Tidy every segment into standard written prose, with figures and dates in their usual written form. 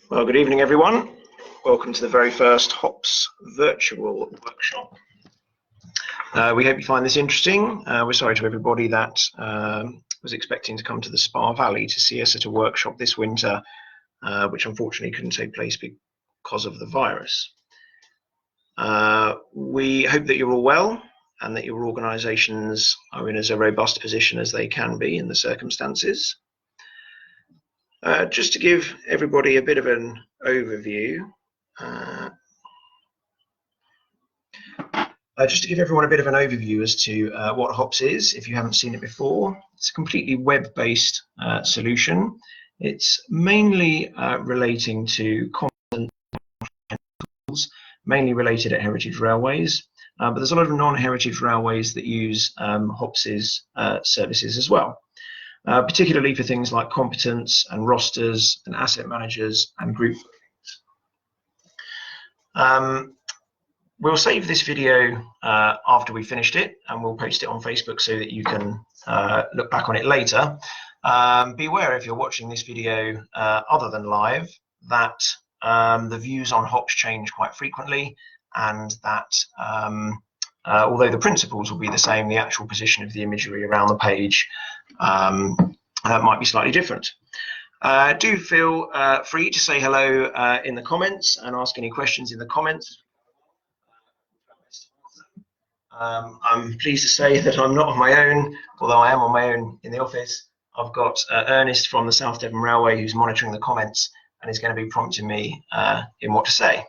Well, good evening, everyone. Welcome to the very first HOPS virtual workshop. We hope you find this interesting. We're sorry to everybody that was expecting to come to the Spa Valley to see us at a workshop this winter, which unfortunately couldn't take place because of the virus. We hope that you're all well and that your organisations are in as a robust position as they can be in the circumstances. Just to give everybody a bit of an overview, as to what HOPS is, if you haven't seen it before. It's a completely web-based solution. It's mainly relating to content tools, mainly related at heritage railways, but there's a lot of non-heritage railways that use HOPS's services as well. Particularly for things like competence and rosters and asset managers and group bookings. We'll save this video after we finished it, and we'll post it on Facebook so that you can look back on it later. Be aware, if you're watching this video other than live, that the views on HOPS change quite frequently, and that although the principles will be the same, the actual position of the imagery around the page might be slightly different. Do feel free to say hello in the comments and ask any questions in the comments. I'm pleased to say that I'm not on my own, although I am on my own in the office. I've got Ernest from the South Devon Railway who's monitoring the comments and is going to be prompting me in what to say.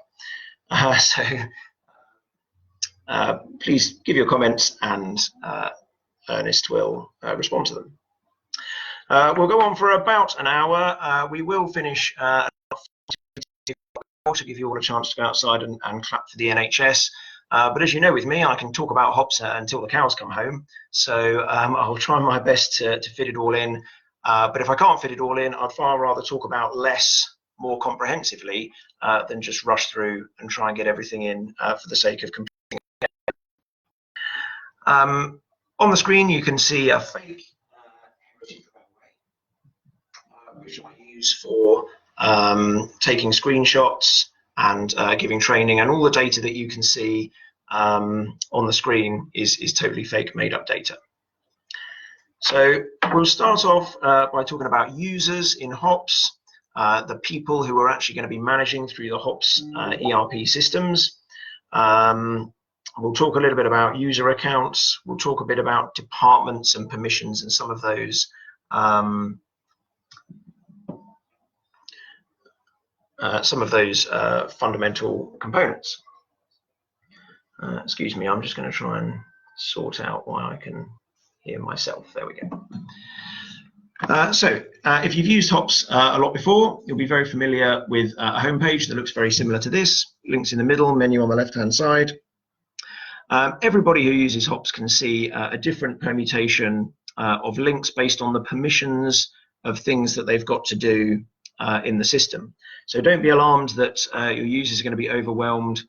Please give your comments and Ernest will respond to them. We'll go on for about an hour. We will finish to give you all a chance to go outside and clap for the NHS. But as you know, with me, I can talk about HOPS until the cows come home. So I'll try my best to fit it all in. But if I can't fit it all in, I'd far rather talk about less more comprehensively than just rush through and try and get everything in for the sake of completing. On the screen, you can see a fake which I use for taking screenshots and giving training, and all the data that you can see on the screen is totally fake, made up data. So we'll start off by talking about users in HOPS, the people who are actually going to be managing through the HOPS ERP systems. We'll talk a little bit about user accounts. We'll talk a bit about departments and permissions and some of those fundamental components. Excuse me, I'm just going to try and sort out why I can hear myself. There we go. If you've used HOPS a lot before, you'll be very familiar with a homepage that looks very similar to this. Links in the middle, menu on the left-hand side. Everybody who uses HOPS can see a different permutation of links based on the permissions of things that they've got to do in the system. So don't be alarmed that your users are going to be overwhelmed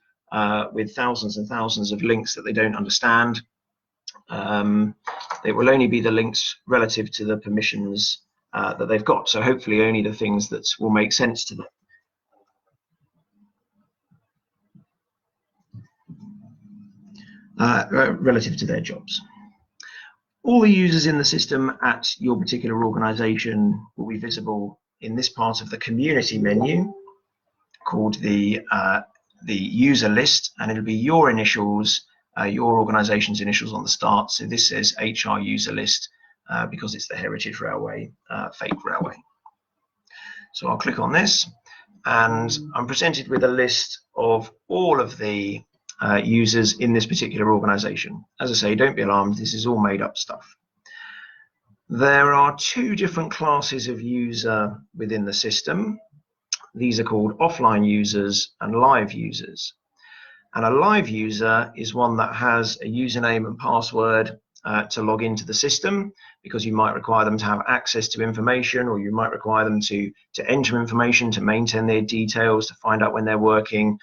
with thousands and thousands of links that they don't understand. It will only be the links relative to the permissions that they've got. So hopefully only the things that will make sense to them. Relative to their jobs. All the users in the system at your particular organisation will be visible in this part of the community menu called the user list, and it'll be your initials, your organisation's initials on the start. So this says HR user list because it's the Heritage Railway fake railway. So I'll click on this and I'm presented with a list of all of the users in this particular organisation. As I say, don't be alarmed, this is all made up stuff. There are two different classes of user within the system. These are called offline users and live users. And a live user is one that has a username and password to log into the system, because you might require them to have access to information, or you might require them to enter information, to maintain their details, to find out when they're working,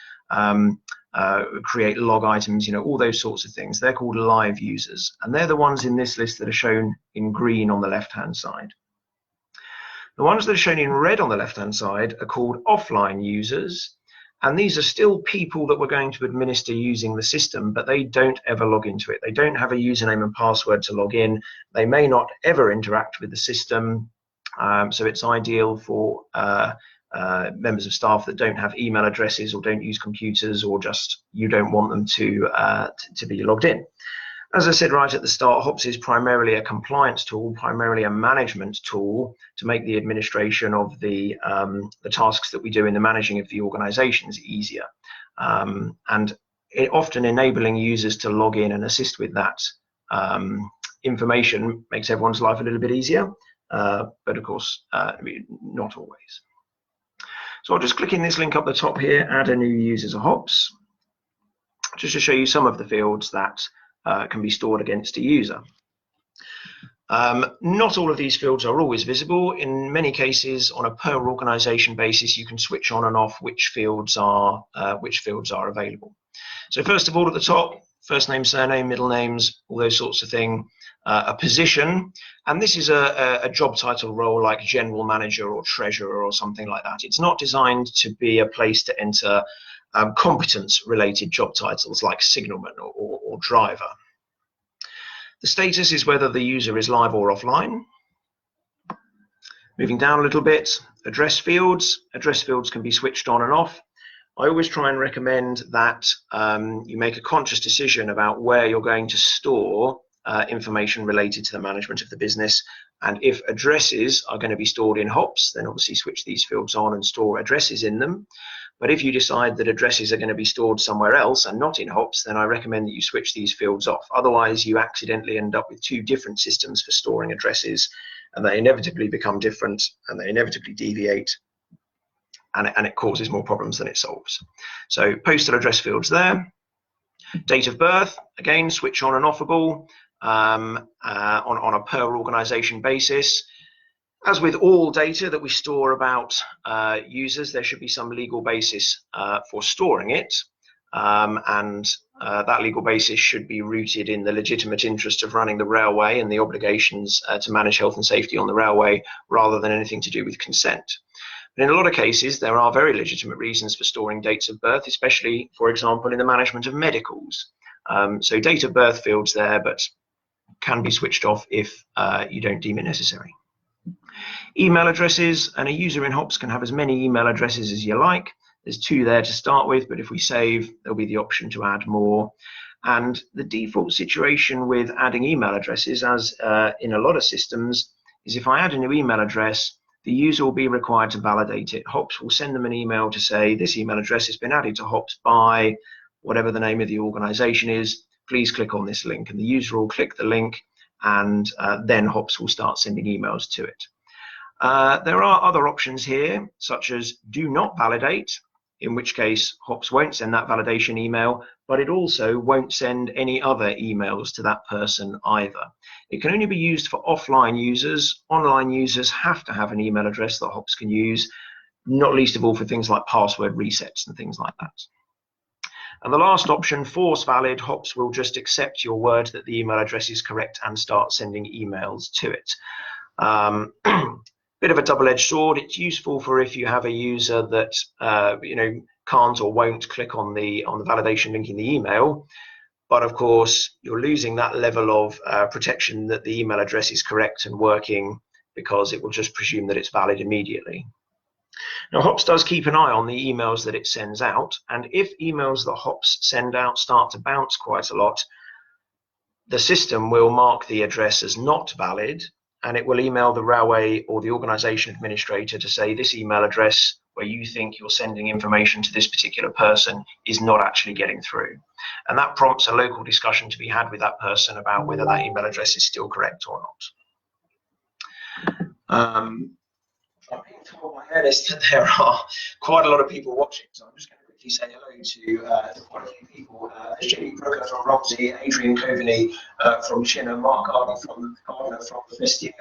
create log items, all those sorts of things. They're called live users, and they're the ones in this list that are shown in green on the left-hand side. The ones that are shown in red on the left-hand side are called offline users, and these are still people that we're going to administer using the system, but they don't ever log into it. They don't have a username and password to log in. They may not ever interact with the system, so it's ideal for members of staff that don't have email addresses or don't use computers, or just you don't want them to be logged in. As I said right at the start, HOPS is primarily a compliance tool, primarily a management tool to make the administration of the tasks that we do in the managing of the organizations easier, and often enabling users to log in and assist with that information makes everyone's life a little bit easier, but of course not always. So I'll just click in this link up the top here, add a new user as a HOPS, just to show you some of the fields that can be stored against a user. Not all of these fields are always visible. In many cases, on a per organization basis, you can switch on and off which fields are available. So first of all, at the top, first name, surname, middle names, all those sorts of things. A position, and this is a job title role like general manager or treasurer or something like that. It's not designed to be a place to enter competence-related job titles like signalman or driver. The status is whether the user is live or offline. Moving down a little bit, address fields. Address fields can be switched on and off. I always try and recommend that you make a conscious decision about where you're going to store information related to the management of the business. And if addresses are going to be stored in HOPS, then obviously switch these fields on and store addresses in them. But if you decide that addresses are going to be stored somewhere else and not in HOPS, then I recommend that you switch these fields off. Otherwise, you accidentally end up with two different systems for storing addresses, and they inevitably become different, and they inevitably deviate, and it causes more problems than it solves. So postal address fields there. Date of birth, again, switch on and offable on a per organization basis. As with all data that we store about users, there should be some legal basis for storing it, and that legal basis should be rooted in the legitimate interest of running the railway and the obligations to manage health and safety on the railway, rather than anything to do with consent. But in a lot of cases, there are very legitimate reasons for storing dates of birth, especially, for example, in the management of medicals. So date of birth fields there, but can be switched off if you don't deem it necessary. Email addresses, and a user in HOPS can have as many email addresses as you like. There's 2 there to start with, but if we save, there'll be the option to add more. And the default situation with adding email addresses, as in a lot of systems, is if I add a new email address, the user will be required to validate it. HOPS will send them an email to say, this email address has been added to HOPS by whatever the name of the organization is. Please click on this link. And the user will click the link, and then HOPS will start sending emails to it. There are other options here, such as do not validate, in which case HOPS won't send that validation email, but it also won't send any other emails to that person either. It can only be used for offline users. Online users have to have an email address that HOPS can use, not least of all for things like password resets and things like that. And the last option, force valid, HOPS will just accept your word that the email address is correct and start sending emails to it. Bit of a double-edged sword. It's useful for if you have a user that can't or won't click on the validation link in the email, but of course you're losing that level of protection that the email address is correct and working, because it will just presume that it's valid immediately. Now, HOPS does keep an eye on the emails that it sends out, and if emails that HOPS send out start to bounce quite a lot, the system will mark the address as not valid, and it will email the railway or the organization administrator to say this email address where you think you're sending information to this particular person is not actually getting through. And that prompts a local discussion to be had with that person about whether that email address is still correct or not. I'm being told by Ernest that there are quite a lot of people watching, so I'm just going to quickly say hello to quite a few people. There's Jamie Brooker from Romsey, Adrian Coveney from Chinham, Mark Gardner from the Festinian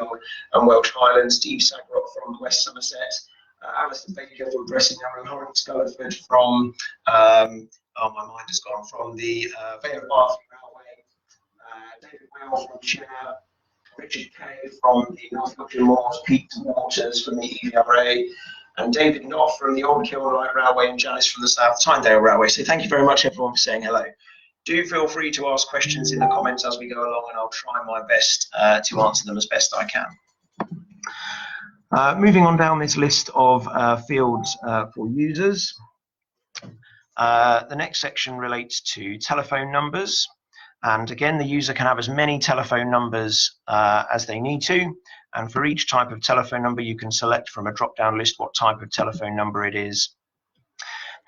and Welsh Highlands, Steve Sagrock from West Somerset, Alison Baker from Bressingham, and Horace Scullerford from, my mind has gone, from the Vale of Bath Railway, David Wales from Chinham, Richard Kay from the North Yorkshire Moors, Pete Waters from the EVRA, and David Knopf from the Old Kiln Light Railway, and Janice from the South Tyndale Railway. So thank you very much, everyone, for saying hello. Do feel free to ask questions in the comments as we go along, and I'll try my best to answer them as best I can. Moving on down this list of fields for users, the next section relates to telephone numbers. And again, the user can have as many telephone numbers as they need to. And for each type of telephone number, you can select from a drop-down list what type of telephone number it is.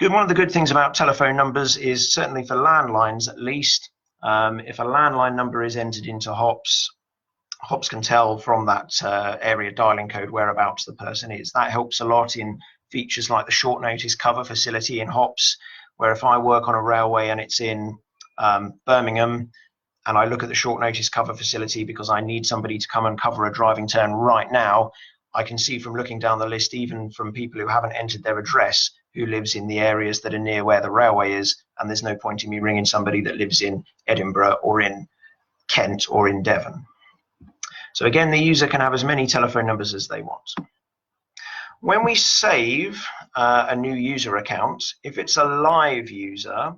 One of the good things about telephone numbers is, certainly for landlines at least, if a landline number is entered into HOPS, HOPS can tell from that area dialing code whereabouts the person is. That helps a lot in features like the short notice cover facility in HOPS, where if I work on a railway and it's in Birmingham, and I look at the short notice cover facility because I need somebody to come and cover a driving turn right now, I can see from looking down the list, even from people who haven't entered their address, who lives in the areas that are near where the railway is, and there's no point in me ringing somebody that lives in Edinburgh or in Kent or in Devon. So again, the user can have as many telephone numbers as they want. When we save a new user account, if it's a live user,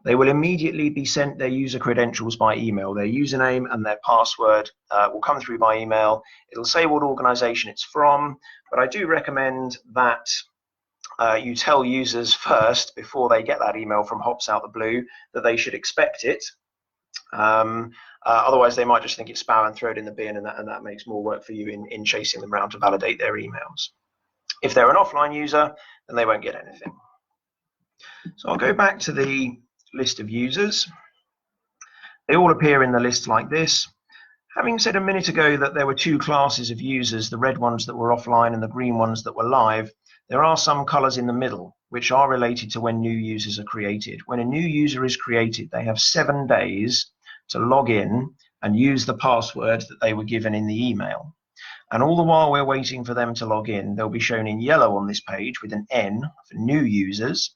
they will immediately be sent their user credentials by email. Their username and their password will come through by email. It'll say what organization it's from, but I do recommend that you tell users first, before they get that email from HOPS out the blue, that they should expect it. Otherwise, they might just think it's spam and throw it in the bin, and that makes more work for you in chasing them around to validate their emails. If they're an offline user, then they won't get anything. So I'll go back to the list of users. They all appear in the list like this. Having said a minute ago that there were two classes of users, the red ones that were offline and the green ones that were live, there are some colors in the middle which are related to when new users are created. When a new user is created, they have 7 days to log in and use the password that they were given in the email. And all the while we're waiting for them to log in, they'll be shown in yellow on this page with an N for new users.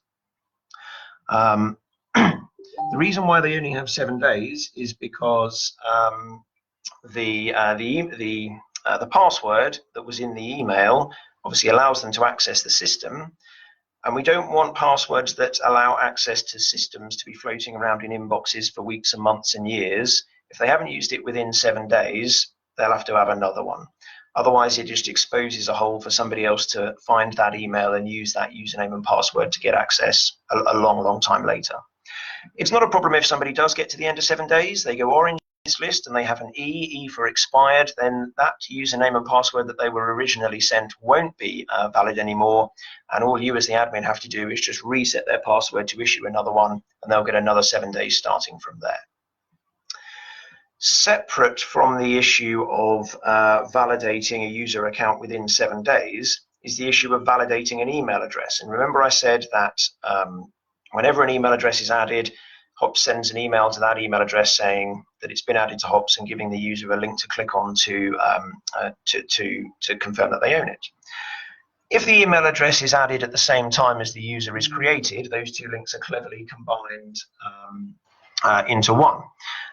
The reason why they only have 7 days is because the password that was in the email obviously allows them to access the system, and we don't want passwords that allow access to systems to be floating around in inboxes for weeks and months and years. If they haven't used it within 7 days, they'll have to have another one. Otherwise, it just exposes a hole for somebody else to find that email and use that username and password to get access a long time later. It's not a problem if somebody does get to the end of 7 days, they go orange in this list and they have an E for expired, then that username and password that they were originally sent won't be valid anymore, and all you as the admin have to do is just reset their password to issue another one, and they'll get another 7 days starting from there. Separate from the issue of validating a user account within 7 days is the issue of validating an email address. And remember I said that whenever an email address is added, HOPS sends an email to that email address saying that it's been added to HOPS and giving the user a link to click on to confirm that they own it. If the email address is added at the same time as the user is created, those two links are cleverly combined into one.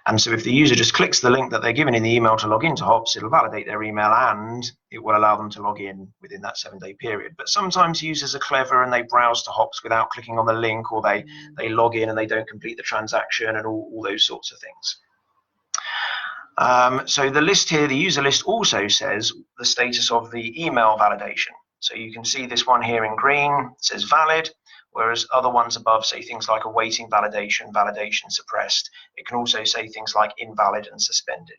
And so if the user just clicks the link that they're given in the email to log into HOPS, it'll validate their email and it will allow them to log in within that 7-day period. But sometimes users are clever and they browse to HOPS without clicking on the link, or they log in and they don't complete the transaction, and all those sorts of things. So the list here, the user list, also says the status of the email validation. So you can see this one here in green, it says valid, whereas other ones above say things like awaiting validation, validation suppressed. It can also say things like invalid and suspended.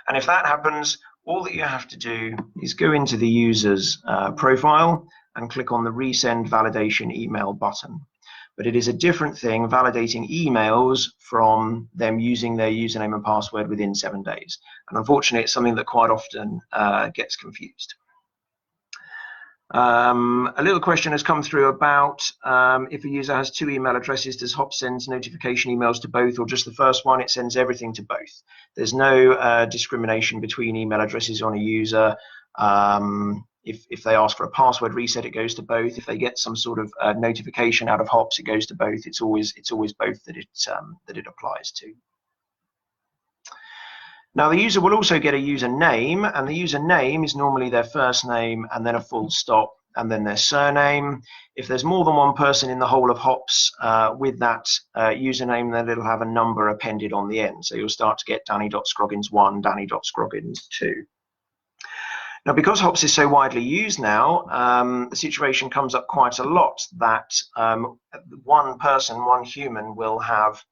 And if that happens, all that you have to do is go into the user's profile and click on the resend validation email button. But it is a different thing validating emails from them using their username and password within 7 days. And unfortunately, it's something that quite often gets confused. A little question has come through about if a user has 2 email addresses, does HOPS send notification emails to both or just the first one? It sends everything to both. There's no discrimination between email addresses on a user. If they ask for a password reset, it goes to both. If they get some sort of notification out of HOPS, it goes to both. It's always both that it applies to. Now the user will also get a username, and the username is normally their first name and then a full stop and then their surname. If there's more than one person in the whole of HOPS with that username, then it'll have a number appended on the end. So you'll start to get Danny.Scroggins1, Danny.Scroggins2. Now, because HOPS is so widely used now, the situation comes up quite a lot that one person, one human, will have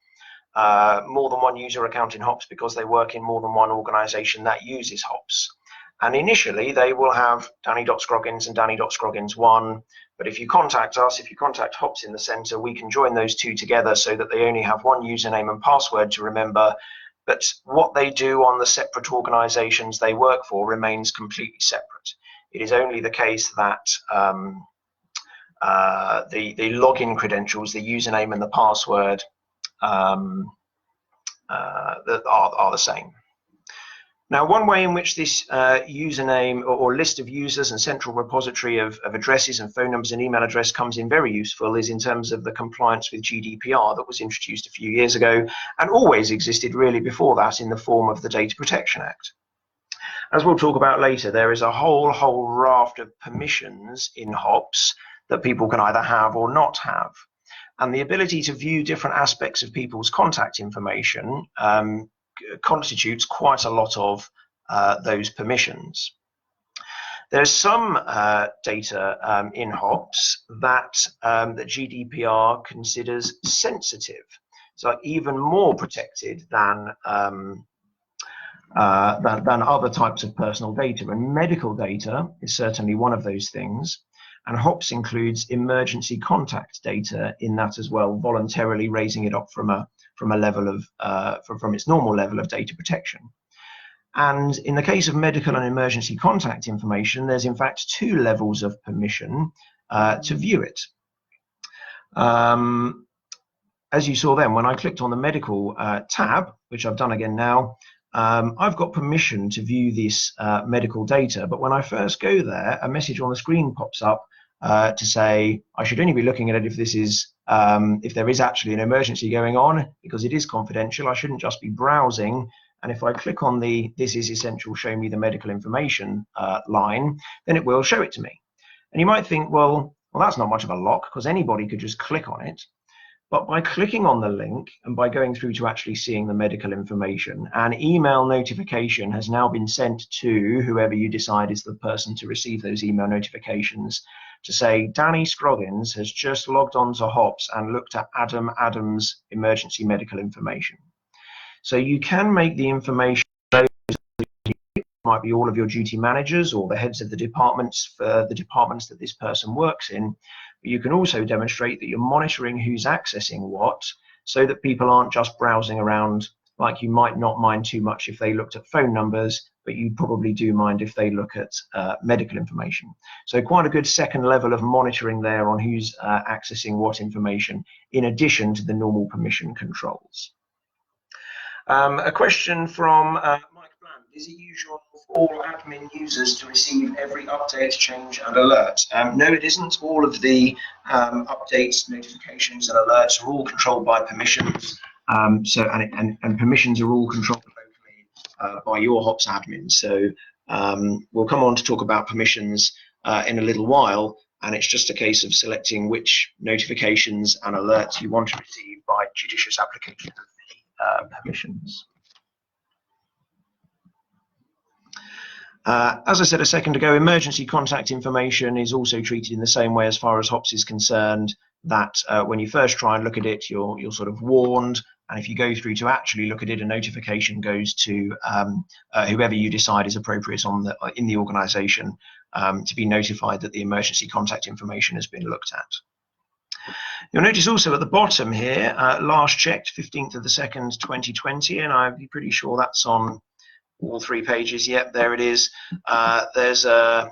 more than one user account in HOPS because they work in more than one organization that uses HOPS. And initially, they will have Danny.Scroggins and Danny.Scroggins1. But if you contact us, if you contact HOPS in the center, we can join those two together so that they only have one username and password to remember. But what they do on the separate organizations they work for remains completely separate. It is only the case that the login credentials, the username and the password, that are the same. Now, one way in which this username or list of users and central repository of addresses and phone numbers and email address comes in very useful is in terms of the compliance with GDPR that was introduced a few years ago and always existed really before that in the form of the Data Protection Act. As we'll talk about later, there is a whole raft of permissions in HOPS that people can either have or not have. And the ability to view different aspects of people's contact information constitutes quite a lot of those permissions. There's some data in HOPS that GDPR considers sensitive, so even more protected than other types of personal data. And medical data is certainly one of those things. And HOPS includes emergency contact data in that as well, voluntarily raising it up from a level of from its normal level of data protection. And in the case of medical and emergency contact information, there's in fact two levels of permission to view it. As you saw then, when I clicked on the medical tab, which I've done again now, I've got permission to view this medical data. But when I first go there, a message on the screen pops up to say I should only be looking at it if this is if there is actually an emergency going on, because it is confidential. I shouldn't just be browsing. And if I click on the "This is essential, show me the medical information" line, then it will show it to me. And you might think, well, that's not much of a lock because anybody could just click on it. But by clicking on the link and by going through to actually seeing the medical information, an email notification has now been sent to whoever you decide is the person to receive those email notifications to say, Danny Scroggins has just logged on to HOPS and looked at Adam Adams' emergency medical information. So you can make the information, it might be all of your duty managers or the heads of the departments for the departments that this person works in. But you can also demonstrate that you're monitoring who's accessing what, so that people aren't just browsing around. Like, you might not mind too much if they looked at phone numbers, but you probably do mind if they look at medical information. So quite a good second level of monitoring there on who's accessing what information, in addition to the normal permission controls. A question from Mike Bland. Is it usual for all admin users to receive every update, change and alert? No, it isn't. All of the updates, notifications and alerts are all controlled by permissions. And permissions are all controlled locally by your HOPS admin. So we'll come on to talk about permissions in a little while, and it's just a case of selecting which notifications and alerts you want to receive by judicious application of the permissions. As I said a second ago, emergency contact information is also treated in the same way as far as HOPS is concerned, that when you first try and look at it, you're sort of warned, and if you go through to actually look at it, a notification goes to whoever you decide is appropriate in the organization to be notified that the emergency contact information has been looked at. You'll notice also at the bottom here, last checked 15th of the 2nd, 2020, and I'd be pretty sure that's on all 3 pages. Yep, there it is. There's a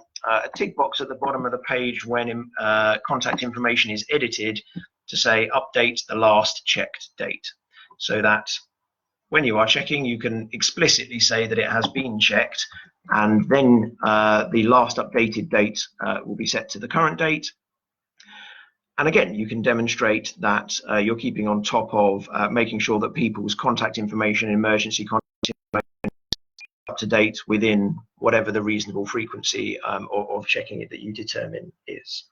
tick box at the bottom of the page when contact information is edited to say update the last checked date, so that when you are checking, you can explicitly say that it has been checked, and then the last updated date will be set to the current date. And again, you can demonstrate that you're keeping on top of making sure that people's contact information, emergency contact information, up to date within whatever the reasonable frequency of checking it that you determine is.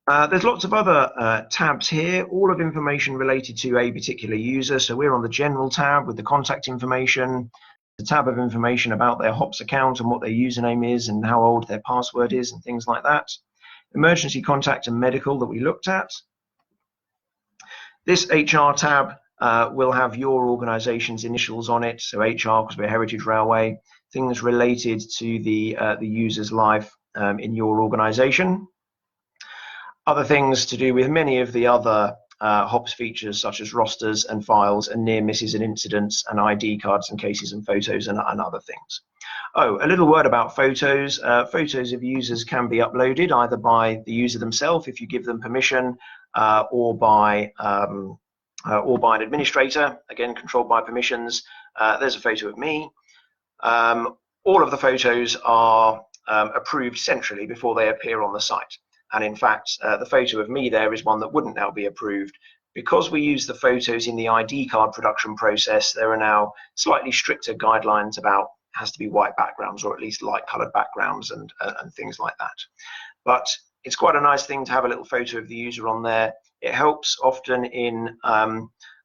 There's lots of other tabs here, all of information related to a particular user. So we're on the General tab with the contact information, the tab of information about their HOPS account and what their username is and how old their password is and things like that. Emergency contact and medical that we looked at. This HR tab will have your organization's initials on it. So HR, because we're Heritage Railway, things related to the user's life in your organization. Other things to do with many of the other HOPS features, such as rosters and files and near misses and incidents and ID cards and cases and photos and other things. Oh, a little word about photos. Photos of users can be uploaded either by the user themselves if you give them permission, or by an administrator, again controlled by permissions. There's a photo of me. All of the photos are approved centrally before they appear on the site. And in fact, the photo of me there is one that wouldn't now be approved. Because we use the photos in the ID card production process, there are now slightly stricter guidelines about has to be white backgrounds or at least light colored backgrounds and things like that. But it's quite a nice thing to have a little photo of the user on there. It helps often in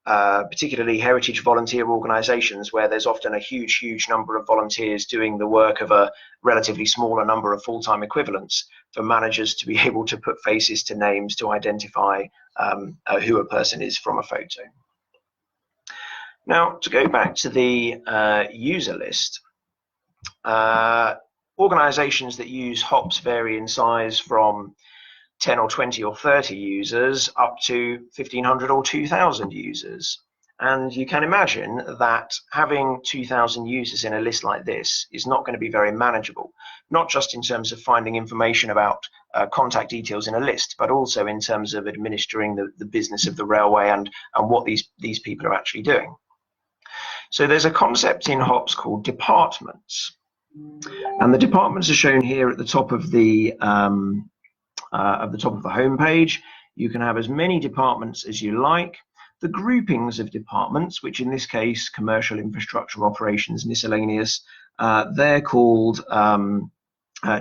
particularly heritage volunteer organizations where there's often a huge number of volunteers doing the work of a relatively smaller number of full-time equivalents, for managers to be able to put faces to names to identify who a person is from a photo. Now, to go back to the user list, organizations that use HOPS vary in size from 10 or 20 or 30 users up to 1,500 or 2,000 users. And you can imagine that having 2,000 users in a list like this is not going to be very manageable, not just in terms of finding information about contact details in a list, but also in terms of administering the business of the railway and what these people are actually doing. So there's a concept in HOPS called departments. And the departments are shown here at the top of the home page. You can have as many departments as you like. The groupings of departments, which in this case, commercial, infrastructure, operations, miscellaneous, they're called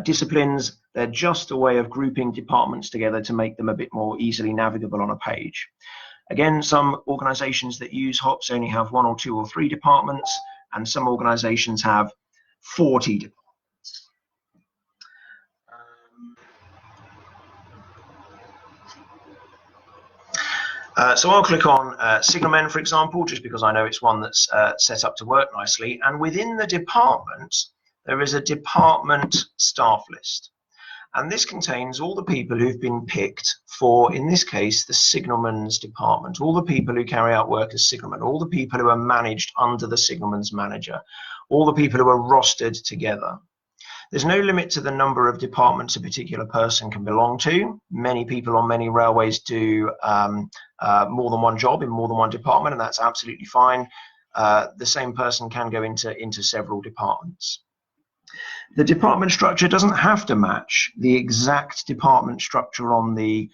disciplines. They're just a way of grouping departments together to make them a bit more easily navigable on a page. Again, some organizations that use HOPS only have 1 or 2 or 3 departments, and some organizations have 40 departments. So I'll click on signalmen, for example, just because I know it's one that's set up to work nicely. And within the department, there is a department staff list. And this contains all the people who've been picked for, in this case, the signalman's department, all the people who carry out work as signalmen, all the people who are managed under the signalman's manager, all the people who are rostered together. There's no limit to the number of departments a particular person can belong to. Many people on many railways do more than one job in more than one department, and that's absolutely fine. The same person can go into several departments. The department structure doesn't have to match the exact department structure on the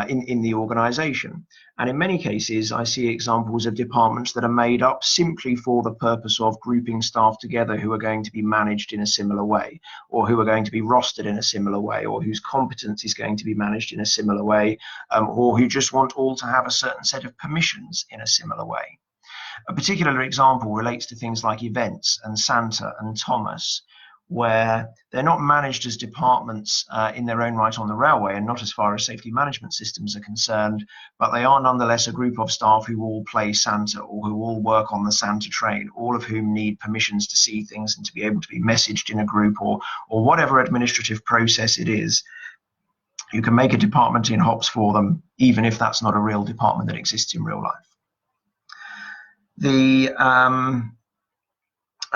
in the organization. And in many cases, I see examples of departments that are made up simply for the purpose of grouping staff together who are going to be managed in a similar way, or who are going to be rostered in a similar way, or whose competence is going to be managed in a similar way, or who just want all to have a certain set of permissions in a similar way. A particular example relates to things like events and Santa and Thomas, where they're not managed as departments in their own right on the railway, and not as far as safety management systems are concerned, but they are nonetheless a group of staff who all play Santa or who all work on the Santa train, all of whom need permissions to see things and to be able to be messaged in a group, or whatever administrative process it is. You can make a department in HOPS for them, even if that's not a real department that exists in real life.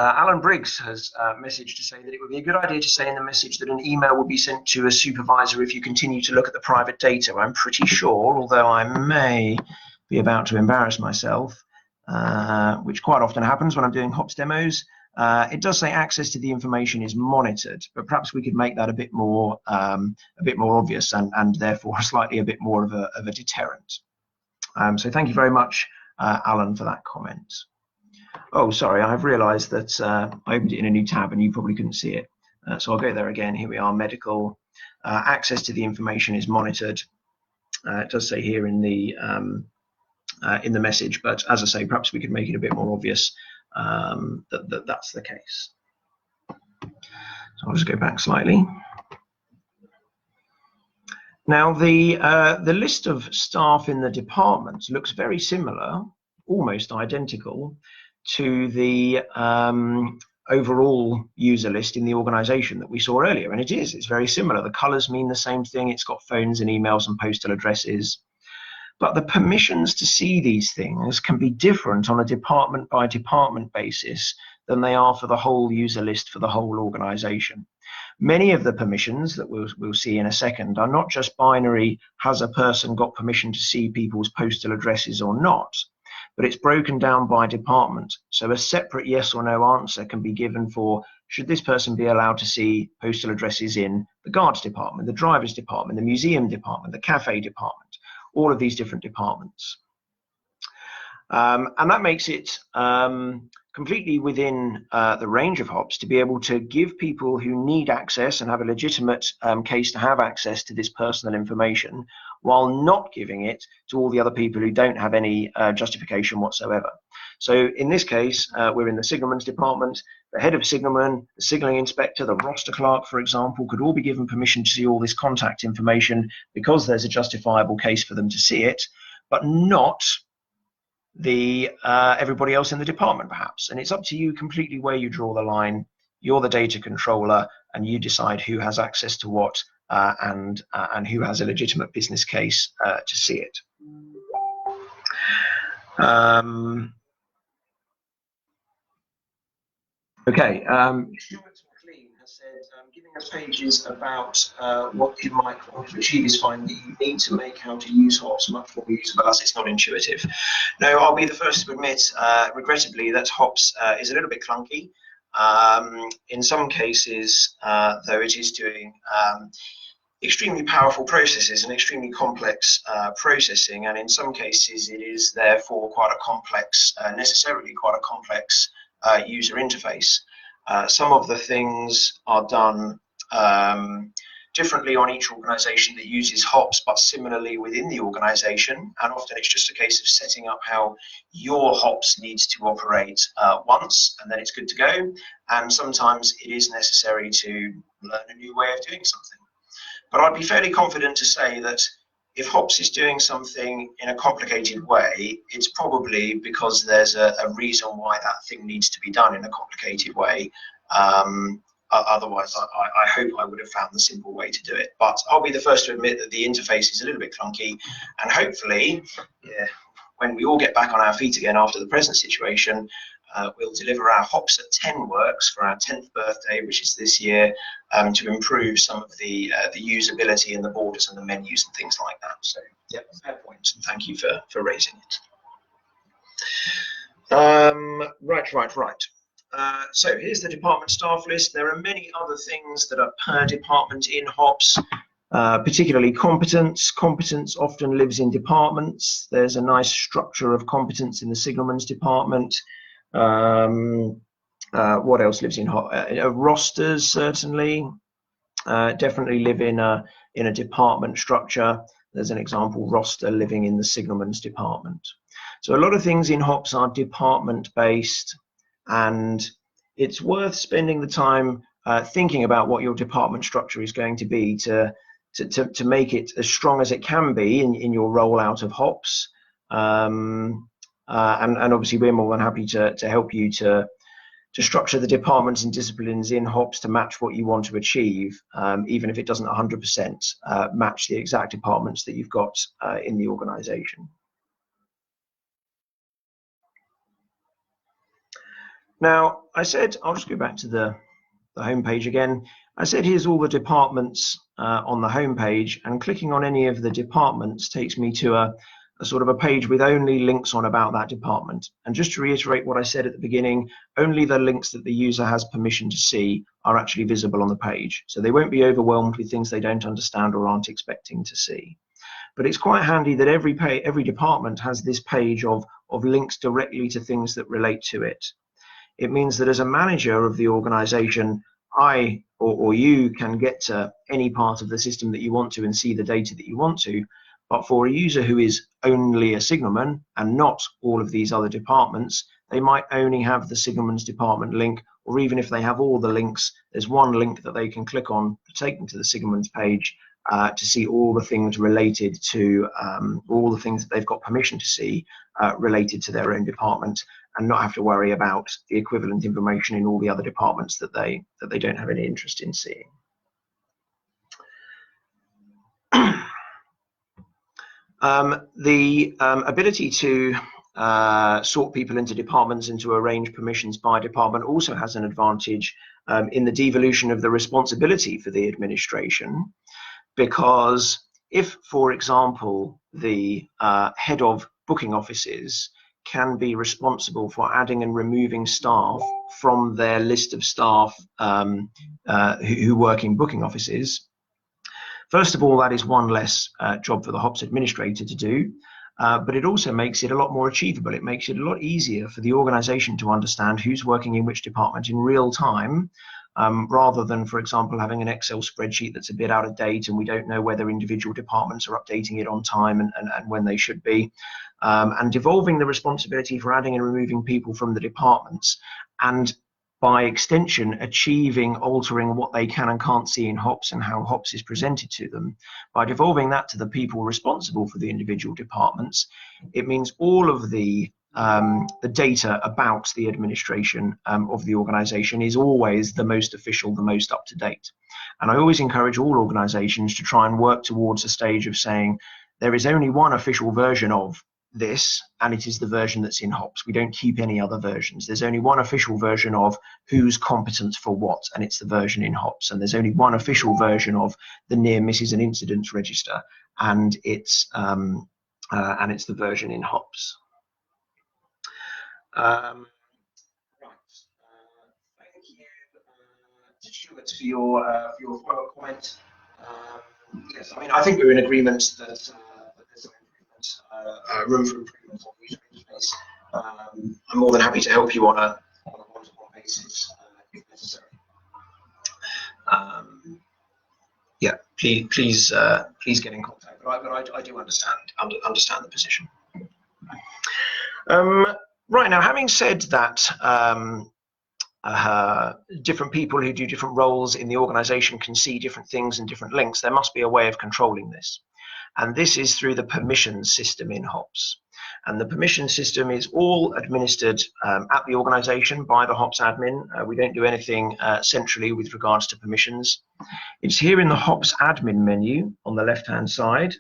Alan Briggs has messaged to say that it would be a good idea to say in the message that an email will be sent to a supervisor if you continue to look at the private data. I'm pretty sure, although I may be about to embarrass myself, which quite often happens when I'm doing HOPS demos, it does say access to the information is monitored, but perhaps we could make that a bit more obvious and therefore slightly a bit more of a deterrent. So thank you very much, Alan, for that comment. Oh, sorry, I've realized that I opened it in a new tab and you probably couldn't see it. So I'll go there again. Here we are, medical. Access to the information is monitored. It does say here in the message, but as I say, perhaps we could make it a bit more obvious that that's the case. So I'll just go back slightly. Now, the list of staff in the department looks very similar, almost identical, to the overall user list in the organization that we saw earlier. And it's very similar. The colors mean the same thing. It's got phones and emails and postal addresses. But the permissions to see these things can be different on a department by department basis than they are for the whole user list for the whole organization. Many of the permissions that we'll see in a second are not just binary, has a person got permission to see people's postal addresses or not, but it's broken down by department. So a separate yes or no answer can be given for, should this person be allowed to see postal addresses in the guards department, the drivers department, the museum department, the cafe department, all of these different departments. And that makes it completely within the range of HOPS to be able to give people who need access and have a legitimate case to have access to this personal information while not giving it to all the other people who don't have any justification whatsoever. So in this case, we're in the signalman's department. The head of signalman, the signalling inspector, the roster clerk, for example, could all be given permission to see all this contact information because there's a justifiable case for them to see it, but not the everybody else in the department, perhaps. And it's up to you completely where you draw the line. You're the data controller, and you decide who has access to what and who has a legitimate business case to see it. Okay, Stuart McLean has said, giving us pages about what you might want to achieve is fine, but you need to make how to use HOPS much more usable as it's not intuitive. No, I'll be the first to admit, regrettably, that HOPS is a little bit clunky. In some cases, though, it is doing extremely powerful processes and extremely complex processing, and in some cases it is therefore quite a complex, necessarily quite a complex user interface. Some of the things are done differently on each organization that uses HOPS, but similarly within the organization, and often it's just a case of setting up how your HOPS needs to operate once, and then it's good to go, and sometimes it is necessary to learn a new way of doing something. But I'd be fairly confident to say that if HOPS is doing something in a complicated way, it's probably because there's a reason why that thing needs to be done in a complicated way. Otherwise, I hope I would have found the simple way to do it. But I'll be the first to admit that the interface is a little bit clunky, and hopefully, when we all get back on our feet again after the present situation, we'll deliver our HOPS at 10 works for our 10th birthday, which is this year, to improve some of the usability and the borders and the menus and things like that. So, yeah, fair point, and thank you for raising it. Right. So here's the department staff list. There are many other things that are per department in HOPS. Particularly competence. Competence often lives in departments. There's a nice structure of competence in the signalman's department. What else lives in rosters? Certainly, definitely live in a department structure. There's an example roster living in the signalman's department. So a lot of things in HOPS are department based, and it's worth spending the time thinking about what your department structure is going to be to make it as strong as it can be in your rollout of HOPS. And obviously we're more than happy to help you to structure the departments and disciplines in HOPS to match what you want to achieve, even if it doesn't 100% match the exact departments that you've got in the organization. Now, I said, I'll just go back to the home page again. I said, here's all the departments on the home page, and clicking on any of the departments takes me to a sort of a page with only links on about that department. And just to reiterate what I said at the beginning, only the links that the user has permission to see are actually visible on the page. So they won't be overwhelmed with things they don't understand or aren't expecting to see. But it's quite handy that every department has this page of of links directly to things that relate to it. It means that as a manager of the organization, I or you can get to any part of the system that you want to and see the data that you want to. But for a user who is only a signalman and not all of these other departments, they might only have the signalman's department link, or even if they have all the links, there's one link that they can click on to take them to the signalman's page to see all the things related to all the things that they've got permission to see related to their own department, and not have to worry about the equivalent information in all the other departments that they don't have any interest in seeing. The ability to sort people into departments and to arrange permissions by department also has an advantage in the devolution of the responsibility for the administration, because if, for example, the head of booking offices can be responsible for adding and removing staff from their list of staff who work in booking offices, first of all, that is one less job for the HOPS administrator to do, but it also makes it a lot more achievable. It makes it a lot easier for the organization to understand who's working in which department in real time, rather than, for example, having an Excel spreadsheet that's a bit out of date and we don't know whether individual departments are updating it on time and when they should be. And devolving the responsibility for adding and removing people from the departments, and by extension achieving altering what they can and can't see in HOPS and how HOPS is presented to them, by devolving that to the people responsible for the individual departments, it means all of the data about the administration of the organization is always the most official, the most up to date. And I always encourage all organizations to try and work towards a stage of saying there is only one official version of this, and it is the version that's in HOPS. We don't keep any other versions. There's only one official version of who's competent for what, and it's the version in HOPS. And there's only one official version of the near misses and incidents register, and it's the version in HOPS. Right. Thank you, Stuart, for your follow-up comment. Yes, I mean, I think we're in agreement that there's some room for improvement on the user interface. I'm more than happy to help you on a one-to-one basis if necessary. Yeah, please get in contact. But I do understand the position. Right, now, having said that, different people who do different roles in the organization can see different things and different links, there must be a way of controlling this. And this is through the permission system in HOPS. And the permission system is all administered at the organization by the HOPS admin. We don't do anything centrally with regards to permissions. It's here in the HOPS admin menu on the left-hand side.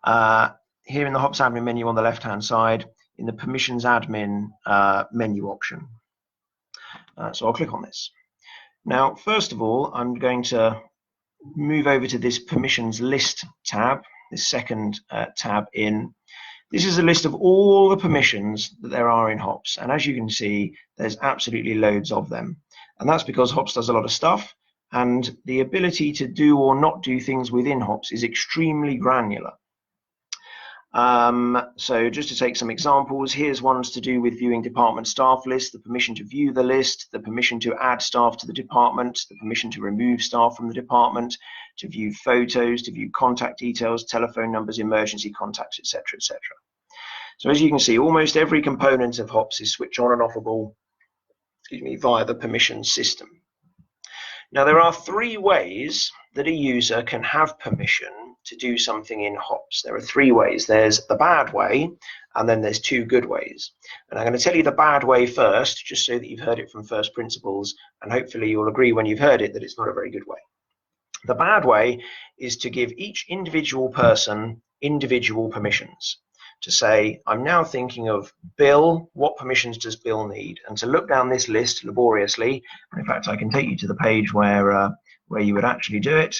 Here in the HOPS admin menu on the left-hand side, in the permissions admin menu option. So I'll click on this. Now, first of all, I'm going to move over to this permissions list tab, this second tab in. This is a list of all the permissions that there are in HOPS. And as you can see, there's absolutely loads of them. And that's because HOPS does a lot of stuff, and the ability to do or not do things within HOPS is extremely granular. So just to take some examples, here's ones to do with viewing department staff lists, the permission to view the list, the permission to add staff to the department, the permission to remove staff from the department, to view photos, to view contact details, telephone numbers, emergency contacts, etc., etc. So as you can see, almost every component of HOPS is switch on and offable, via the permission system. Now, there are three ways that a user can have permission to do something in HOPS. There are three ways. There's the bad way, and then there's two good ways. And I'm going to tell you the bad way first, just so that you've heard it from first principles, and hopefully you'll agree when you've heard it that it's not a very good way. The bad way is to give each individual person individual permissions. To say, I'm now thinking of Bill, what permissions does Bill need? And to look down this list laboriously, in fact, I can take you to the page where you would actually do it,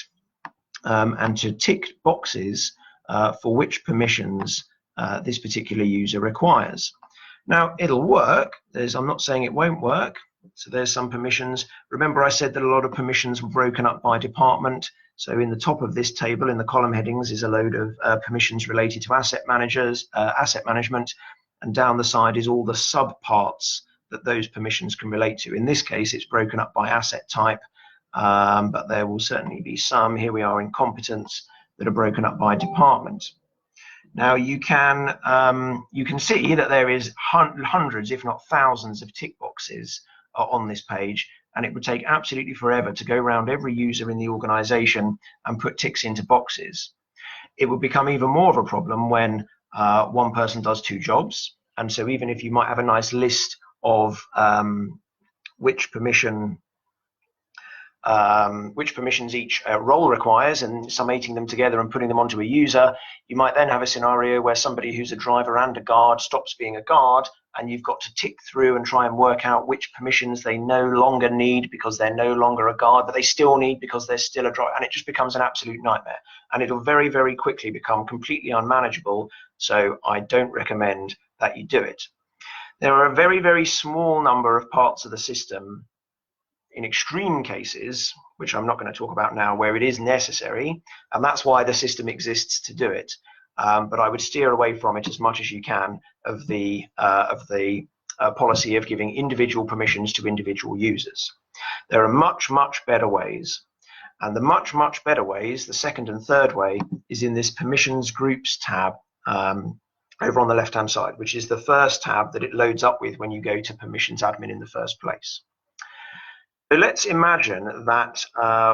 and to tick boxes for which permissions this particular user requires. Now, it'll work. I'm not saying it won't work. So there's some permissions. Remember I said that a lot of permissions were broken up by department. So in the top of this table, in the column headings, is a load of permissions related to asset management, and down the side is all the subparts that those permissions can relate to. In this case, it's broken up by asset type, but there will certainly be some. Here we are in competence that are broken up by department. Now you can see that there is hundreds, if not thousands, of tick boxes on this page, and it would take absolutely forever to go around every user in the organization and put ticks into boxes. It would become even more of a problem when one person does two jobs, and so even if you might have a nice list of which permissions each role requires and summating them together and putting them onto a user, you might then have a scenario where somebody who's a driver and a guard stops being a guard, and you've got to tick through and try and work out which permissions they no longer need because they're no longer a guard, but they still need because they're still a driver, and it just becomes an absolute nightmare, and it'll very, very quickly become completely unmanageable. So I don't recommend that you do it. There are a very, very small number of parts of the system, in extreme cases, which I'm not going to talk about now, where it is necessary, and that's why the system exists to do it. But I would steer away from it as much as you can of the policy of giving individual permissions to individual users. There are much, much better ways, and the much, much better ways, the second and third way, is in this permissions groups tab over on the left-hand side, which is the first tab that it loads up with when you go to permissions admin in the first place. So let's imagine that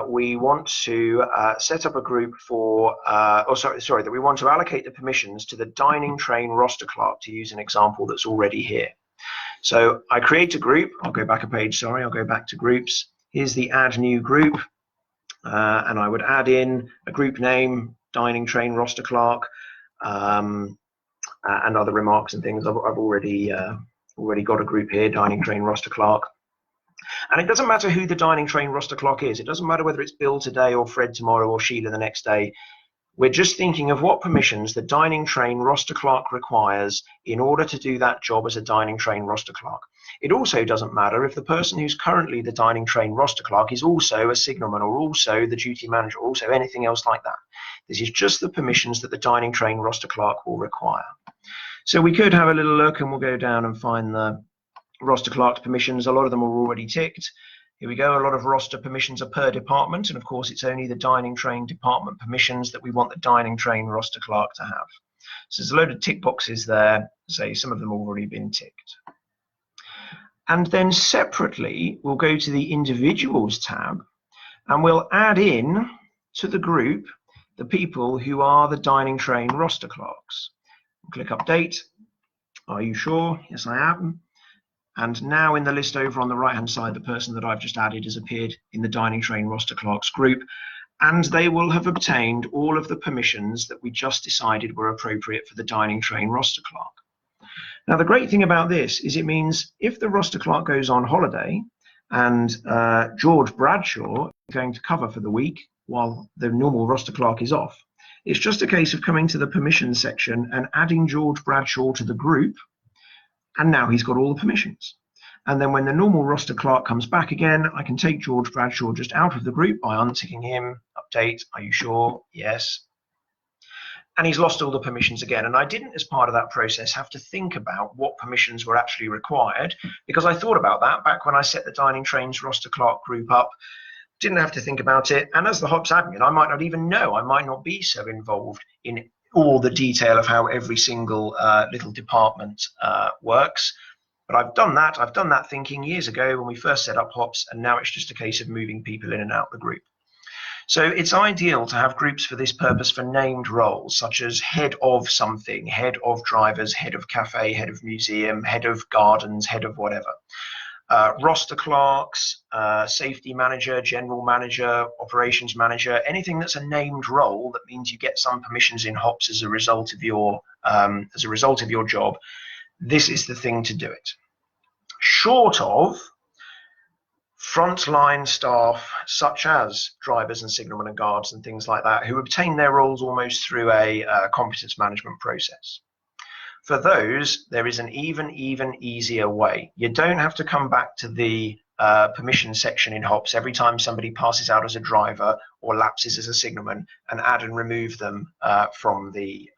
we want to set up a group for, that we want to allocate the permissions to the dining train roster clerk, to use an example that's already here. So I create a group. I'll go back a page, sorry, I'll go back to groups. Here's the add new group, and I would add in a group name, dining train roster clerk, and other remarks and things. I've already got a group here, dining train roster clerk. And it doesn't matter who the dining train roster clerk is. It doesn't matter whether it's Bill today or Fred tomorrow or Sheila the next day. We're just thinking of what permissions the dining train roster clerk requires in order to do that job as a dining train roster clerk. It also doesn't matter if the person who's currently the dining train roster clerk is also a signalman or also the duty manager or also anything else like that. This is just the permissions that the dining train roster clerk will require. So we could have a little look, and we'll go down and find the roster clerk's permissions. A lot of them are already ticked. Here we go. A lot of roster permissions are per department, and of course it's only the dining train department permissions that we want the dining train roster clerk to have. So there's a load of tick boxes there. Say some of them have already been ticked. And then separately we'll go to the individuals tab, and we'll add in to the group the people who are the dining train roster clerks. Click update. Are you sure? Yes, I am. And now in the list over on the right hand side, the person that I've just added has appeared in the dining train roster clerks group, and they will have obtained all of the permissions that we just decided were appropriate for the dining train roster clerk. Now the great thing about this is it means if the roster clerk goes on holiday and George Bradshaw is going to cover for the week while the normal roster clerk is off, it's just a case of coming to the permissions section and adding George Bradshaw to the group, and now he's got all the permissions. And then when the normal roster clerk comes back again, I can take George Bradshaw just out of the group by unticking him. Update, are you sure? Yes. And he's lost all the permissions again. And I didn't, as part of that process, have to think about what permissions were actually required, because I thought about that back when I set the dining trains roster clerk group up. Didn't have to think about it. And as the HOPS admin, I might not even know. I might not be so involved in all the detail of how every single little department works. But I've done that thinking years ago when we first set up HOPS, and now it's just a case of moving people in and out the group. So it's ideal to have groups for this purpose for named roles, such as head of something, head of drivers, head of cafe, head of museum, head of gardens, head of whatever. Roster clerks, safety manager, general manager, operations manager, anything that's a named role that means you get some permissions in HOPS as a result of your job. This is the thing to do it. Short of frontline staff such as drivers and signalmen and guards and things like that, who obtain their roles almost through a competence management process. For those, there is an even easier way. You don't have to come back to the permission section in HOPS every time somebody passes out as a driver or lapses as a signalman and add and remove them from the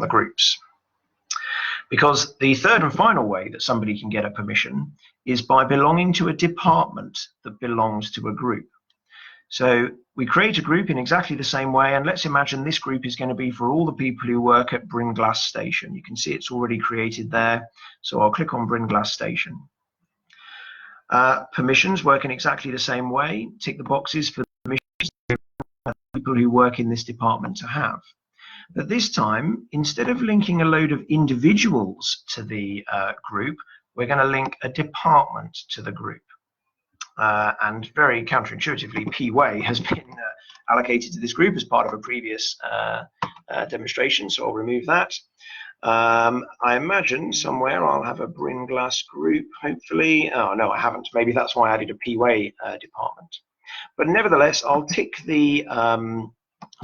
groups. Because the third and final way that somebody can get a permission is by belonging to a department that belongs to a group. So we create a group in exactly the same way, and let's imagine this group is going to be for all the people who work at Brynglass Station. You can see it's already created there, so I'll click on Brynglass Station. Permissions work in exactly the same way. Tick the boxes for the permissions for people who work in this department to have. But this time, instead of linking a load of individuals to the group, we're going to link a department to the group. And very counterintuitively, P-Way has been allocated to this group as part of a previous demonstration, so I'll remove that. I imagine somewhere I'll have a Brynglass group, hopefully. Oh, no, I haven't. Maybe that's why I added a P-Way department. But nevertheless, I'll tick the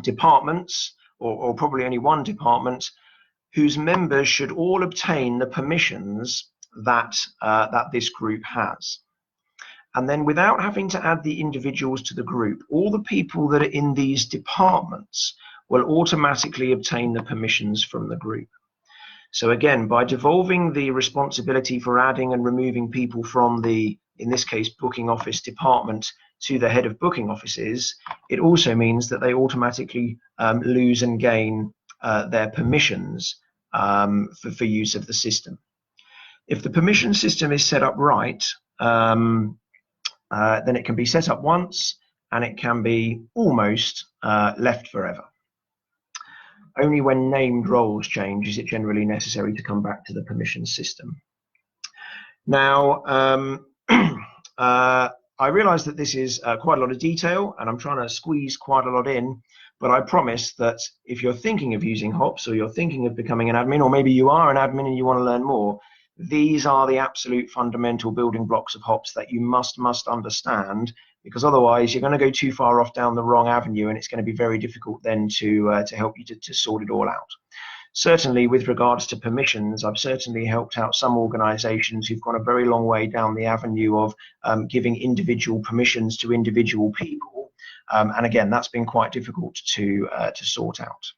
departments, or probably only one department, whose members should all obtain the permissions that, that this group has. And then without having to add the individuals to the group, all the people that are in these departments will automatically obtain the permissions from the group. So again, by devolving the responsibility for adding and removing people from the, in this case, booking office department to the head of booking offices, it also means that they automatically lose and gain their permissions for use of the system. If the permission system is set up right, then it can be set up once and it can be almost left forever. Only when named roles change is it generally necessary to come back to the permission system. Now, I realize that this is quite a lot of detail and I'm trying to squeeze quite a lot in, but I promise that if you're thinking of using HOPS or you're thinking of becoming an admin, or maybe you are an admin and you want to learn more, these are the absolute fundamental building blocks of HOPS that you must understand, because otherwise you're going to go too far off down the wrong avenue and it's going to be very difficult then to help you to sort it all out. Certainly with regards to permissions, I've certainly helped out some organizations who've gone a very long way down the avenue of giving individual permissions to individual people. And again, that's been quite difficult to sort out.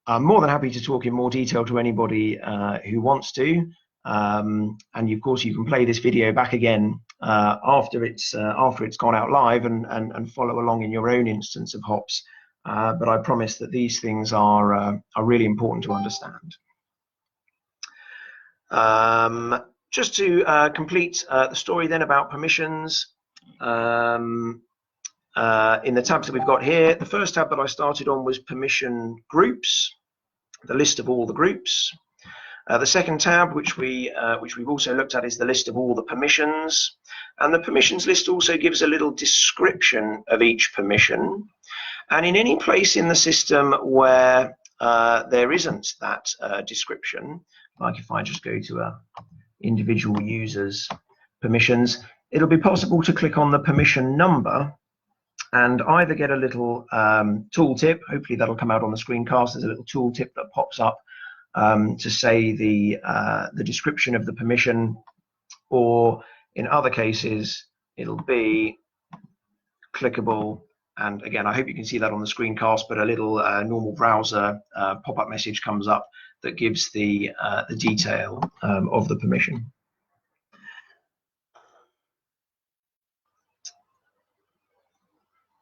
I'm more than happy to talk in more detail to anybody who wants to. And of course, you can play this video back again after it's gone out live and follow along in your own instance of HOPS. But I promise that these things are really important to understand. Just to complete the story then about permissions, in the tabs that we've got here, the first tab that I started on was permission groups, the list of all the groups. The second tab, which we've also looked at, is the list of all the permissions. And the permissions list also gives a little description of each permission. And in any place in the system where there isn't that description, like if I just go to individual users permissions, it'll be possible to click on the permission number and either get a little tooltip. Hopefully that'll come out on the screencast. There's a little tooltip that pops up to say the description of the permission, or in other cases it'll be clickable. And again, I hope you can see that on the screencast, but a little normal browser pop-up message comes up that gives the detail of the permission.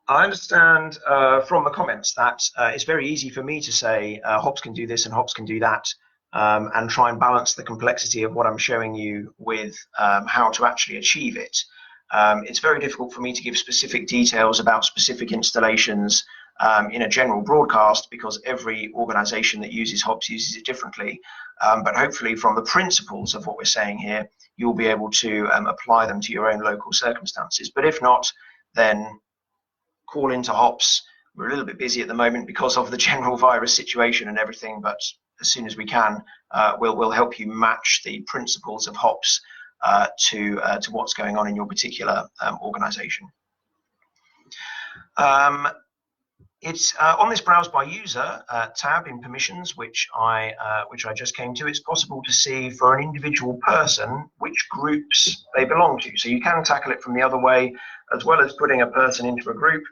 I understand from the comments that it's very easy for me to say HOPS can do this and HOPS can do that, and try and balance the complexity of what I'm showing you with how to actually achieve it. It's very difficult for me to give specific details about specific installations in a general broadcast, because every organization that uses HOPS uses it differently. But hopefully from the principles of what we're saying here, you'll be able to apply them to your own local circumstances. But if not, then call into HOPS. We're a little bit busy at the moment because of the general virus situation and everything, but as soon as we can, we'll help you match the principles of HOPS to what's going on in your particular organization. It's on this Browse by User tab in Permissions, which I just came to. It's possible to see for an individual person which groups they belong to. So you can tackle it from the other way, as well as putting a person into a group.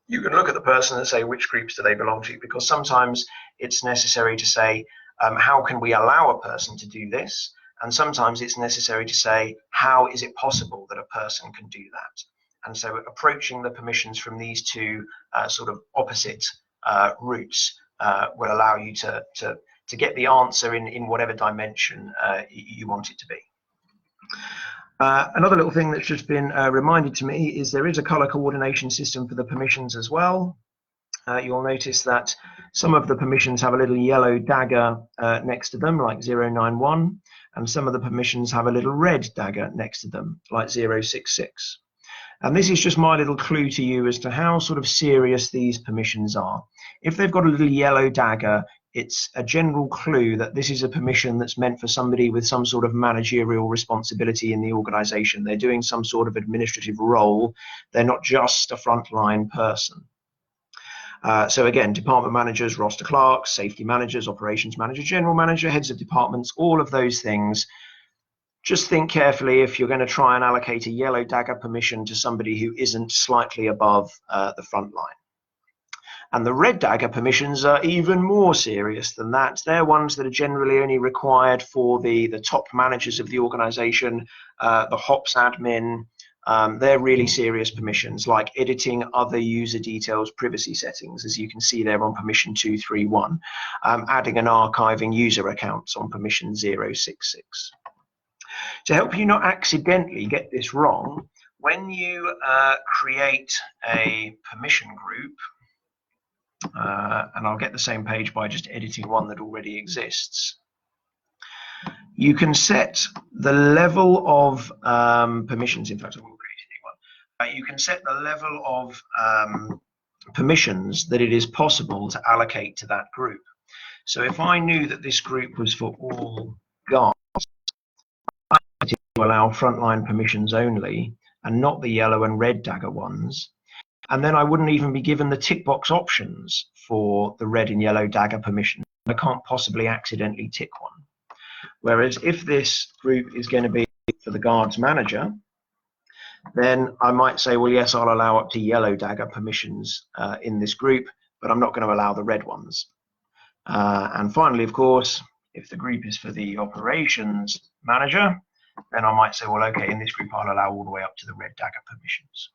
You can look at the person and say which groups do they belong to, because sometimes it's necessary to say how can we allow a person to do this, and sometimes it's necessary to say how is it possible that a person can do that. And so approaching the permissions from these two sort of opposite routes will allow you to get the answer in whatever dimension you want it to be. Another little thing that's just been reminded to me is there is a color coordination system for the permissions as well. You'll notice that some of the permissions have a little yellow dagger next to them, like 091, and some of the permissions have a little red dagger next to them, like 066. And this is just my little clue to you as to how sort of serious these permissions are. If they've got a little yellow dagger, it's a general clue that this is a permission that's meant for somebody with some sort of managerial responsibility in the organization. They're doing some sort of administrative role. They're not just a frontline person. So again, department managers, roster clerks, safety managers, operations manager, general manager, heads of departments, all of those things. Just think carefully if you're going to try and allocate a yellow dagger permission to somebody who isn't slightly above the front line. And the red dagger permissions are even more serious than that. They're ones that are generally only required for the top managers of the organization, the HOPS admin. They're really serious permissions, like editing other user details privacy settings, as you can see there on permission 231, adding and archiving user accounts on permission 066. To help you not accidentally get this wrong, when you create a permission group, and I'll get the same page by just editing one that already exists, you can set the level of permissions. In fact, I will create a new one. You can set the level of permissions that it is possible to allocate to that group. So if I knew that this group was for all guards, to allow frontline permissions only and not the yellow and red dagger ones, and then I wouldn't even be given the tick box options for the red and yellow dagger permission. I can't possibly accidentally tick one. Whereas if this group is going to be for the guards manager, then I might say, well, yes, I'll allow up to yellow dagger permissions in this group, but I'm not going to allow the red ones. And finally, of course, if the group is for the operations manager, then I might say, well, okay, in this group, I'll allow all the way up to the red dagger permissions.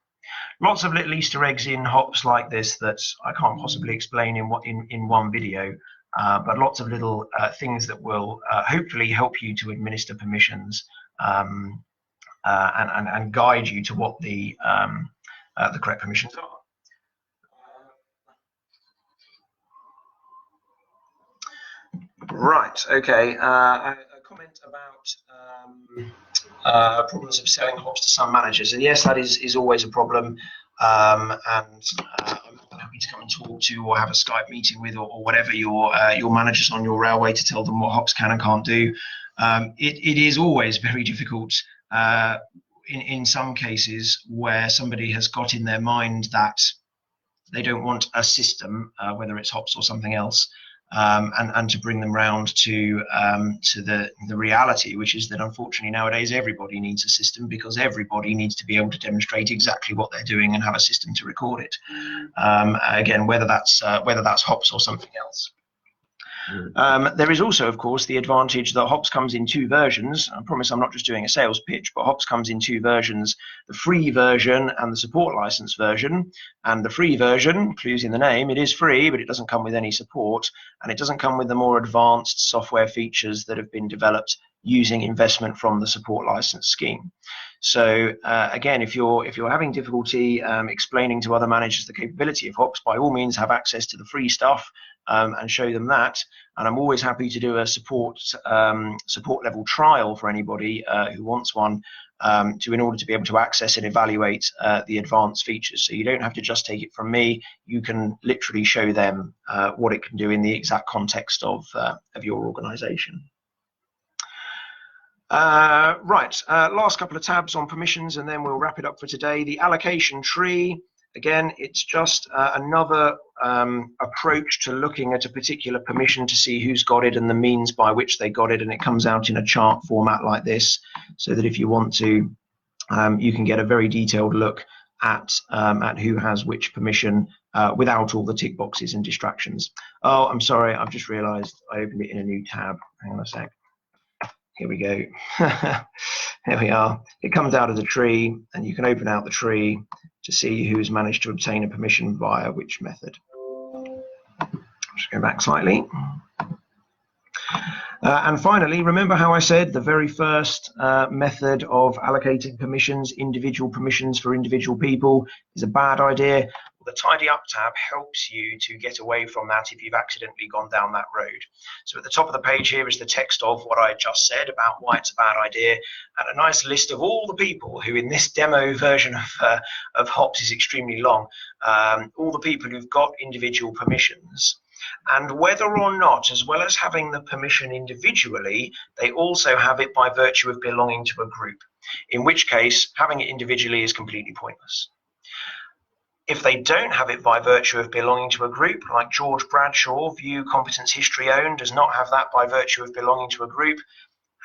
Lots of little Easter eggs in HOPS like this that I can't possibly explain in one video, but lots of little things that will hopefully help you to administer permissions and guide you to what the correct permissions are. Right, okay. A comment about problems of selling HOPS to some managers, and yes, that is always a problem, and I'm happy to come and talk to or have a Skype meeting with or whatever your managers on your railway to tell them what HOPS can and can't do. It is always very difficult in some cases where somebody has got in their mind that they don't want a system, whether it's HOPS or something else, and to bring them round to the reality, which is that unfortunately nowadays everybody needs a system, because everybody needs to be able to demonstrate exactly what they're doing and have a system to record it. Again, whether that's HOPS or something else. There is also, of course, the advantage that HOPS comes in two versions. I promise I'm not just doing a sales pitch, but HOPS comes in two versions, the free version and the support license version. And the free version, clues in the name, it is free, but it doesn't come with any support, and it doesn't come with the more advanced software features that have been developed using investment from the support license scheme. So again, if you're having difficulty explaining to other managers the capability of HOPS, by all means have access to the free stuff and show them that. And I'm always happy to do a support level trial for anybody who wants one, in order to be able to access and evaluate the advanced features. So you don't have to just take it from me. You can literally show them what it can do in the exact context of your organization. Right, last couple of tabs on permissions, and then we'll wrap it up for today. The allocation tree. Again, it's just another approach to looking at a particular permission to see who's got it and the means by which they got it, and it comes out in a chart format like this, so that if you want to, you can get a very detailed look at who has which permission without all the tick boxes and distractions. Oh, I'm sorry, I've just realized I opened it in a new tab. Hang on a sec. Here we go. There we are. It comes out of the tree, and you can open out the tree to see who has managed to obtain a permission via which method. Just go back slightly. And finally, remember how I said the very first method of allocating permissions, individual permissions for individual people, is a bad idea? Well, the Tidy Up tab helps you to get away from that if you've accidentally gone down that road. So at the top of the page here is the text of what I just said about why it's a bad idea, and a nice list of all the people who, in this demo version of HOPS is extremely long, all the people who've got individual permissions, and whether or not, as well as having the permission individually, they also have it by virtue of belonging to a group, in which case having it individually is completely pointless. If they don't have it by virtue of belonging to a group, like George Bradshaw, View Competence History Owned, does not have that by virtue of belonging to a group,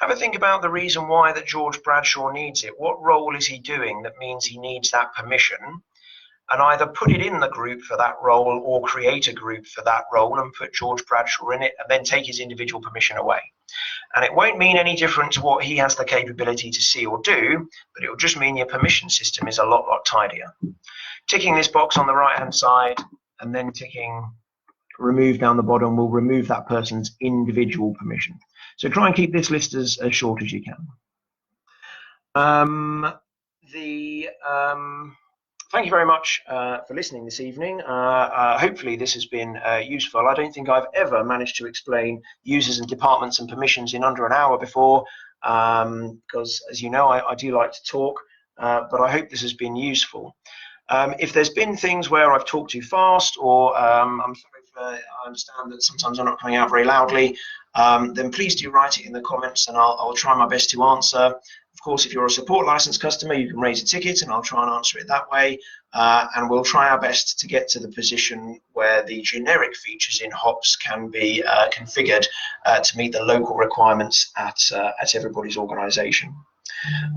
have a think about the reason why that George Bradshaw needs it. What role is he doing that means he needs that permission? And either put it in the group for that role or create a group for that role and put George Bradshaw in it and then take his individual permission away. And it won't mean any different to what he has the capability to see or do, but it will just mean your permission system is a lot tidier. Ticking this box on the right hand side and then ticking remove down the bottom will remove that person's individual permission. So try and keep this list as short as you can. Thank you very much for listening this evening. Hopefully this has been useful. I don't think I've ever managed to explain users and departments and permissions in under an hour before, because as you know, I do like to talk, but I hope this has been useful. If there's been things where I've talked too fast, or I'm sorry if I understand that sometimes I'm not coming out very loudly, then please do write it in the comments and I'll try my best to answer. Of course, if you're a support license customer, you can raise a ticket and I'll try and answer it that way. And we'll try our best to get to the position where the generic features in HOPS can be configured to meet the local requirements at everybody's organisation.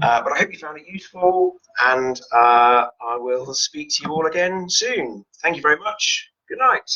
But I hope you found it useful, and I will speak to you all again soon. Thank you very much. Good night.